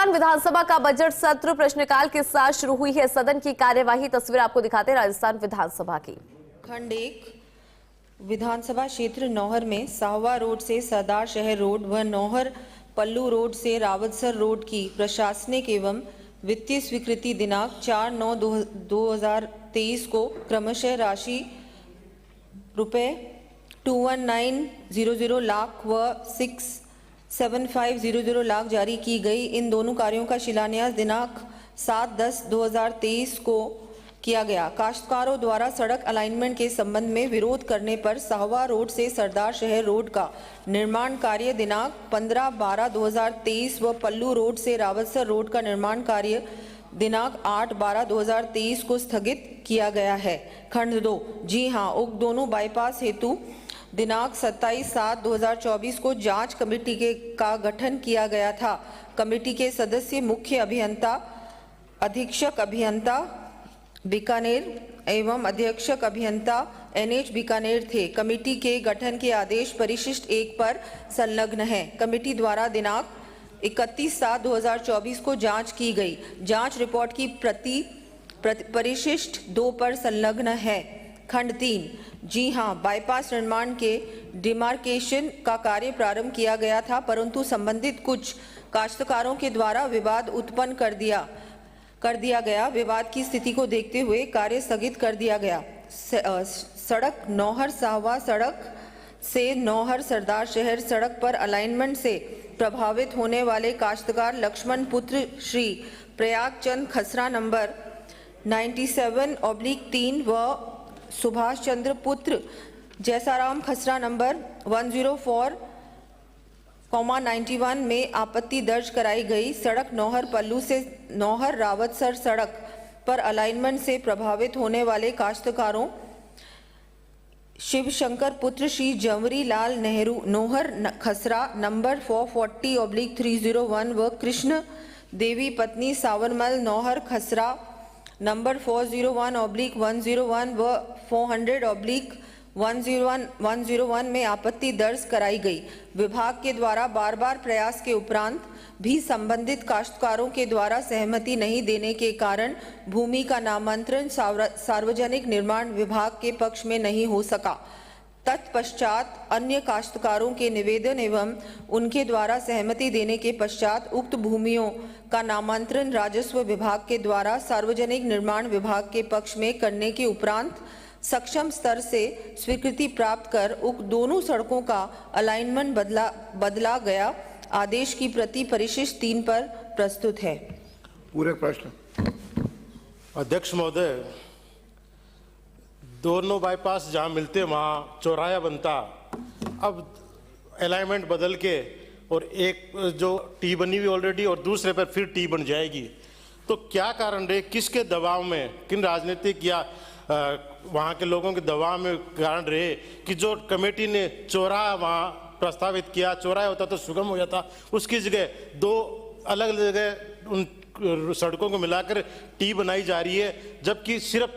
राजस्थान विधानसभा का बजट सत्र प्रश्नकाल के साथ शुरू हुई है सदन की कार्यवाही। तस्वीर आपको दिखाते हैं राजस्थान विधानसभा की। खंड 1 विधानसभा क्षेत्र नौहर में साहवा रोड से सरदार शहर रोड व नौहर पल्लू रोड से रावतसर रोड की प्रशासनिक एवं वित्तीय स्वीकृति दिनांक 4/9/2023 को क्रमशः राशि रुपए 21900 लाख व 67500 लाख जारी की गई। इन दोनों कार्यों का शिलान्यास दिनांक 7/10/2023 को किया गया। काश्तकारों द्वारा सड़क अलाइनमेंट के संबंध में विरोध करने पर साहवा रोड से सरदार शहर रोड का निर्माण कार्य दिनांक 15/12/2023 व पल्लू रोड से रावतसर रोड का निर्माण कार्य दिनांक 8/12/2023 को स्थगित किया गया है। खंड 2 जी हां, उक्त दोनों बाईपास हेतु दिनांक 27/7/2024 को जांच कमेटी का गठन किया गया था। कमेटी के सदस्य मुख्य अभियंता, अधीक्षक अभियंता बीकानेर एवं अधीक्षक अभियंता NH बीकानेर थे। कमेटी के गठन के आदेश परिशिष्ट 1 पर संलग्न है। कमेटी द्वारा दिनांक 31/7/2024 को जांच की गई। जांच रिपोर्ट की प्रति परिशिष्ट 2 पर संलग्न है। खंड 3 जी हां, बाईपास निर्माण के डिमार्केशन का कार्य प्रारंभ किया गया था, परंतु संबंधित कुछ काश्तकारों के द्वारा विवाद उत्पन्न कर दिया गया। विवाद की स्थिति को देखते हुए कार्य स्थगित कर दिया गया। सड़क नौहर साहवा सड़क से नौहर सरदार शहर सड़क पर अलाइनमेंट से प्रभावित होने वाले काश्तकार लक्ष्मण पुत्र श्री प्रयाग चंद खसरा नंबर 97/3 व सुभाष चंद्र पुत्र जैसाराम खसरा नंबर 104,91 में आपत्ति दर्ज कराई गई। सड़क नौहर पल्लू से नौहर रावतसर सड़क पर अलाइनमेंट से प्रभावित होने वाले काश्तकारों शिव शंकर पुत्र श्री जंवरी लाल नेहरू नौहर खसरा नंबर 440/301 व कृष्ण देवी पत्नी सावरमल नौहर खसरा नंबर 401/101 व 400/101 में आपत्ति दर्ज कराई गई। विभाग के द्वारा बार बार प्रयास के उपरांत भी संबंधित काश्तकारों के द्वारा सहमति नहीं देने के कारण भूमि का नामांतरण सार्वजनिक निर्माण विभाग के पक्ष में नहीं हो सका। तत्पश्चात अन्य काश्तकारों के निवेदन एवं उनके द्वारा सहमति देने के पश्चात उक्त भूमियों का नामांतरण राजस्व विभाग के द्वारा सार्वजनिक निर्माण विभाग के पक्ष में करने के उपरांत सक्षम स्तर से स्वीकृति प्राप्त कर उक्त दोनों सड़कों का अलाइनमेंट बदला गया। आदेश की प्रति परिशिष्ट 3 पर प्रस्तुत है। पूरे प्रश्न। अध्यक्ष महोदय, दोनों बाईपास जहां मिलते वहां चौराहा बनता, अब अलाइनमेंट बदल के और एक जो टी बनी हुई ऑलरेडी और दूसरे पर फिर टी बन जाएगी, तो क्या कारण रहे, किसके दबाव में, किन राजनीतिक या वहाँ के लोगों के दबाव में कारण रहे कि जो कमेटी ने चौराहा वहाँ प्रस्तावित किया, चौराहा होता तो सुगम हो जाता, उसकी जगह 2 अलग अलग जगह उन सड़कों को मिलाकर टी बनाई जा रही है, जबकि सिर्फ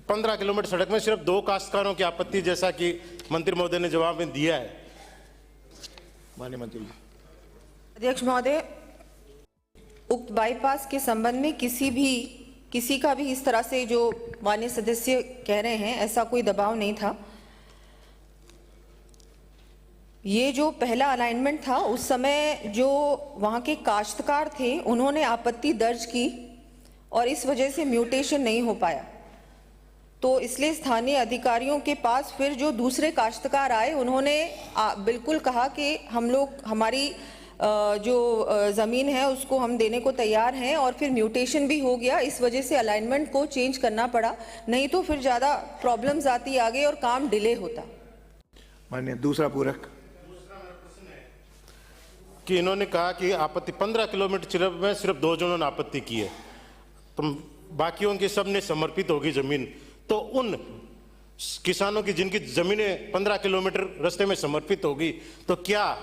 15 किलोमीटर सड़क में सिर्फ 2 काश्तकारों की आपत्ति, जैसा कि मंत्री महोदय ने जवाब में दिया है। माननीय मंत्री। अध्यक्ष महोदय, उक्त बाईपास के संबंध में किसी का भी इस तरह से जो माननीय सदस्य कह रहे हैं, ऐसा कोई दबाव नहीं था। ये जो पहला अलाइनमेंट था, उस समय जो वहाँ के काश्तकार थे उन्होंने आपत्ति दर्ज की और इस वजह से म्यूटेशन नहीं हो पाया। तो इसलिए स्थानीय अधिकारियों के पास फिर जो दूसरे काश्तकार आए, उन्होंने बिल्कुल कहा कि हम लोग हमारी जो ज़मीन है उसको हम देने को तैयार हैं, और फिर म्यूटेशन भी हो गया। इस वजह से अलाइनमेंट को चेंज करना पड़ा, नहीं तो फिर ज़्यादा प्रॉब्लम्स आती आगे और काम डिले होता। माननीय दूसरा पूरक। कि इन्होंने कहा कि आपत्ति 15 किलोमीटर में सिर्फ 2 जनों ने आपत्ति की है, तो बाकियों की सबने समर्पित होगी जमीन, तो उन किसानों की जिनकी जमीनें 15 किलोमीटर रास्ते में समर्पित होगी, तो क्या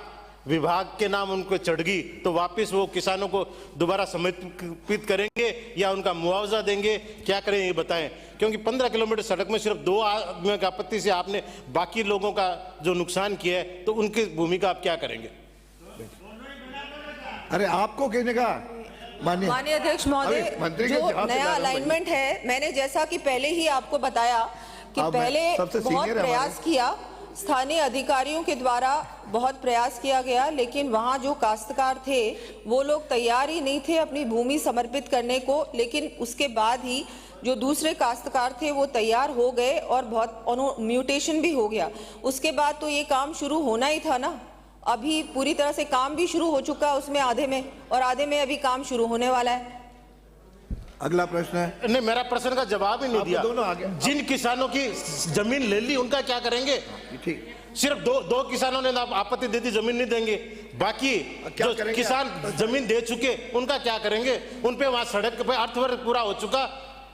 विभाग के नाम उनको चढ़गी तो वापस वो किसानों को दोबारा समर्पित करेंगे या उनका मुआवजा देंगे, क्या करें ये बताएं। क्योंकि 15 किलोमीटर सड़क में सिर्फ 2 आदमियों की आपत्ति से आपने बाकी लोगों का जो नुकसान किया है, तो उनकी भूमिका आप क्या करेंगे? अरे आपको कहने का माननीय अध्यक्ष अभी महोदय, मंत्री के जो जवाब से नया ज्यादा अलाइनमेंट है, मैंने जैसा कि पहले ही आपको बताया कि अब मैं पहले सबसे बहुत सीनियर है प्रयास किया, स्थानीय अधिकारियों के द्वारा बहुत प्रयास किया गया, लेकिन वहां जो काश्तकार थे वो लोग तैयार ही नहीं थे अपनी भूमि समर्पित करने को। लेकिन उसके बाद ही जो दूसरे काश्तकार थे वो तैयार हो गए और बहुत म्यूटेशन भी हो गया। उसके बाद तो ये काम शुरू होना ही था ना। अभी पूरी तरह से काम भी शुरू हो चुका है उसमें आधे में, और आधे में अभी काम शुरू होने वाला है। अगला प्रश्न है। नहीं, मेरा प्रश्न का जवाब ही नहीं आप दिया। दोनों आ गए। जिन किसानों की जमीन ले ली उनका क्या करेंगे? ठीक, सिर्फ दो किसानों ने आपत्ति दे दी, जमीन नहीं देंगे। बाकी क्या जो करेंगे किसान जमीन दे चुके उनका क्या करेंगे? उन पे वहां सड़क पे अर्थवर्क पूरा हो चुका,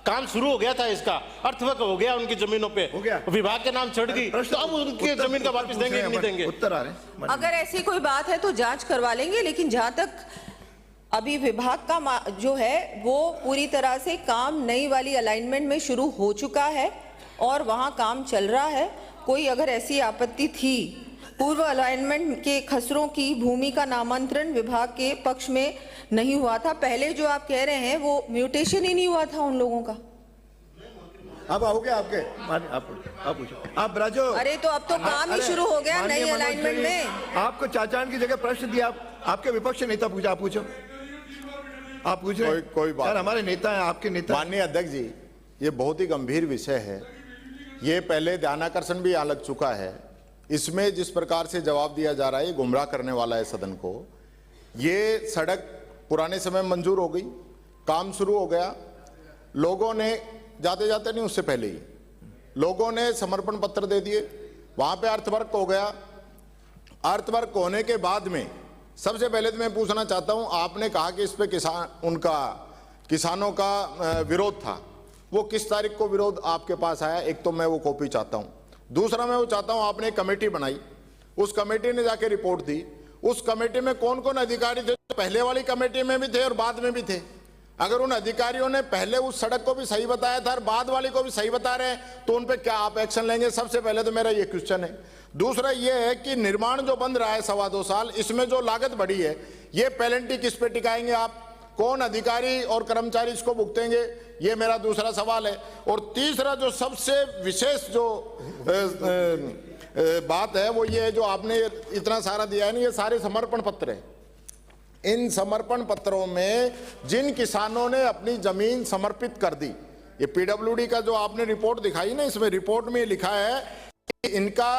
काम शुरू हो गया था, इसका अर्थवर्क हो गया, उनकी जमीनों पे हो गया। विभाग के नाम चढ़ गई, तो अब उनकी जमीन का वापस देंगे कि नहीं देंगे? उत्तर आ रहे हैं। अगर ऐसी कोई बात है तो जांच करवा लेंगे, लेकिन जहां तक अभी विभाग का जो है वो पूरी तरह से काम नई वाली अलाइनमेंट में शुरू हो चुका है और वहां काम चल रहा है। कोई अगर ऐसी आपत्ति थी, पूर्व अलाइनमेंट के खसरों की भूमि का नामांतरण विभाग के पक्ष में नहीं हुआ था। पहले जो आप कह रहे हैं वो म्यूटेशन ही नहीं हुआ था उन लोगों का। अब आओगे आपके आप पूछो, आप राजो। अरे तो अब तो काम ही शुरू हो गया नई अलाइनमेंट में। आपको चाचान की जगह प्रश्न दिया, आपके विपक्ष नेता पूछा, आप पूछो, आप पूछ रहे हैं। कोई बात यार, हमारे नेता हैं, आपके नेता। माननीय अध्यक्ष जी, ये बहुत ही गंभीर विषय है। ये पहले ध्यानाकर्षण भी यहाँ लग चुका है। इसमें जिस प्रकार से जवाब दिया जा रहा है ये गुमराह करने वाला है सदन को। ये सड़क पुराने समय में मंजूर हो गई, काम शुरू हो गया, लोगों ने जाते जाते नहीं, उससे पहले ही लोगों ने समर्पण पत्र दे दिए, वहां पे अर्थवर्क हो गया। अर्थवर्क होने के बाद में सबसे पहले तो मैं पूछना चाहता हूं, आपने कहा कि इस पे किसानों का विरोध था, वो किस तारीख को विरोध आपके पास आया? एक तो मैं वो कॉपी चाहता हूं। दूसरा मैं वो चाहता हूं, आपने एक कमेटी बनाई, उस कमेटी ने जाके रिपोर्ट दी, उस कमेटी में कौन कौन अधिकारी थे? पहले वाली कमेटी में भी थे और बाद में भी थे। अगर उन अधिकारियों ने पहले उस सड़क को भी सही बताया था और बाद वाली को भी सही बता रहे हैं तो उन पे क्या आप एक्शन लेंगे? सबसे पहले तो मेरा ये क्वेश्चन है। दूसरा ये है कि निर्माण जो बन रहा है 2.25 साल, इसमें जो लागत बढ़ी है, ये पेनल्टी किस पे टिकाएंगे आप? कौन अधिकारी और कर्मचारी इसको भुगतेंगे? ये मेरा दूसरा सवाल है। और तीसरा जो सबसे विशेष जो बात है वो ये है, जो आपने इतना सारा दिया है ना, ये सारे समर्पण पत्र है। इन समर्पण पत्रों में जिन किसानों ने अपनी जमीन समर्पित कर दी, ये पीडब्ल्यूडी का जो आपने रिपोर्ट दिखाई ना, इसमें रिपोर्ट में लिखा है कि इनका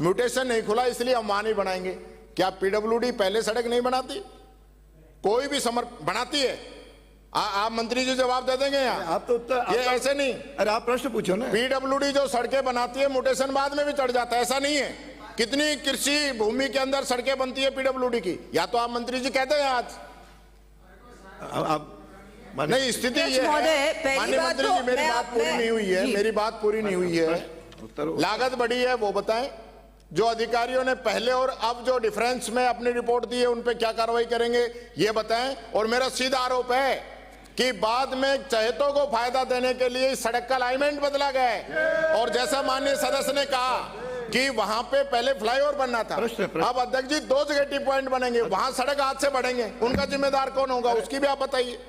म्यूटेशन नहीं खुला इसलिए हम वहां नहीं बनाएंगे। क्या पीडब्ल्यूडी पहले सड़क नहीं बनाती? कोई भी बनाती है। आप मंत्री जी जवाब दे देंगे यहाँ? आप तो उत्तर, ये ऐसे नहीं। अरे आप प्रश्न पूछो ना। पीडब्ल्यूडी जो सड़कें बनाती है म्यूटेशन बाद में भी चढ़ जाता है, ऐसा नहीं है। कितनी कृषि भूमि के अंदर सड़कें बनती है पीडब्ल्यूडी की? या तो आप मंत्री जी कहते हैं आज आप नहीं, स्थिति ये है। माननीय मंत्री जी, मेरी बात पूरी नहीं हुई है, मेरी बात पूरी नहीं हुई है। लागत बढ़ी है वो बताएं। जो अधिकारियों ने पहले और अब जो डिफरेंस में अपनी रिपोर्ट दी है उन पे क्या कार्रवाई करेंगे ये बताएं। और मेरा सीधा आरोप है कि बाद में चहेतों को फायदा देने के लिए सड़क का अलाइनमेंट बदला गया है। और जैसा माननीय सदस्य ने कहा कि वहां पे पहले फ्लाईओवर बनना था, अब अध्यक्ष जी 2 जगह टी पॉइंट बनेंगे, वहां सड़क हाथ से बढ़ेंगे, उनका जिम्मेदार कौन होगा? उसकी भी आप बताइए।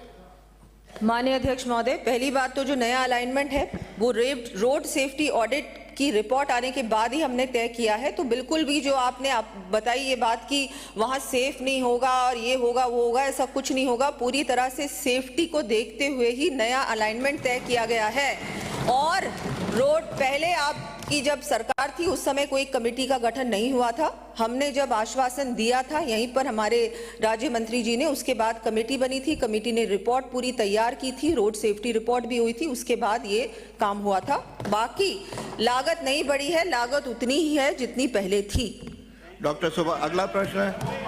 माननीय अध्यक्ष महोदय, पहली बात तो जो नया अलाइनमेंट है वो रोड सेफ्टी ऑडिट की रिपोर्ट आने के बाद ही हमने तय किया है। तो बिल्कुल भी जो आपने बताई ये बात कि वहां सेफ नहीं होगा और ये होगा वो होगा, ऐसा कुछ नहीं होगा। पूरी तरह से सेफ्टी को देखते हुए ही नया अलाइनमेंट तय किया गया है। और रोड पहले आपकी जब सरकार थी उस समय कोई कमेटी का गठन नहीं हुआ था। हमने जब आश्वासन दिया था यहीं पर हमारे राज्य मंत्री जी ने, उसके बाद कमेटी बनी थी, कमेटी ने रिपोर्ट पूरी तैयार की थी, रोड सेफ्टी रिपोर्ट भी हुई थी, उसके बाद ये काम हुआ था। बाकी लागत नहीं बढ़ी है, लागत उतनी ही है जितनी पहले थी। डॉक्टर सुभा, अगला प्रश्न है।